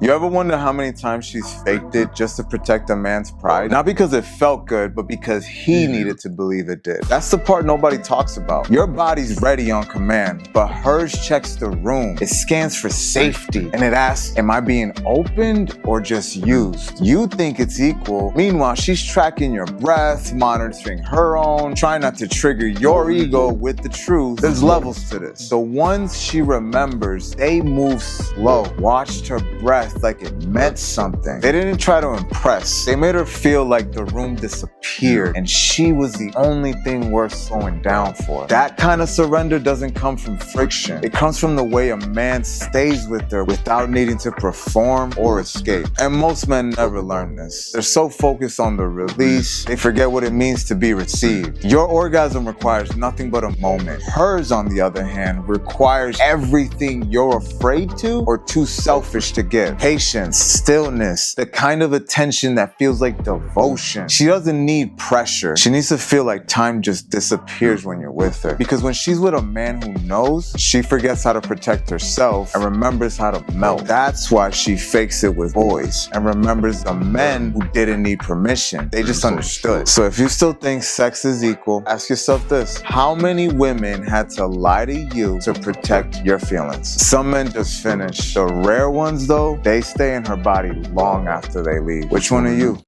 You ever wonder how many times she's faked it just to protect a man's pride? Not because it felt good, but because he needed to believe it did. That's the part nobody talks about. Your body's ready on command, but hers checks the room. It scans for safety, and it asks, am I being opened or just used? You think it's equal. Meanwhile, she's tracking your breath, monitoring her own, trying not to trigger your ego with the truth. There's levels to this. The ones she remembers, they move slow, watched her breath like it meant something. They didn't try to impress. They made her feel like the room disappeared and she was the only thing worth slowing down for. That kind of surrender doesn't come from friction. It comes from the way a man stays with her without needing to perform or escape. And most men never learn this. They're so focused on the release, they forget what it means to be received. Your orgasm requires nothing but a moment. Hers, on the other hand, requires everything you're afraid to or too selfish to give. Patience, stillness, the kind of attention that feels like devotion. She doesn't need pressure. She needs to feel like time just disappears when you're with her. Because when she's with a man who knows, she forgets how to protect herself and remembers how to melt. That's why she fakes it with boys and remembers the men who didn't need permission. They just understood. So if you still think sex is equal, ask yourself this: how many women had to lie to you to protect your feelings? Some men just finish. The rare ones though, they stay in her body long after they leave. Which one are you?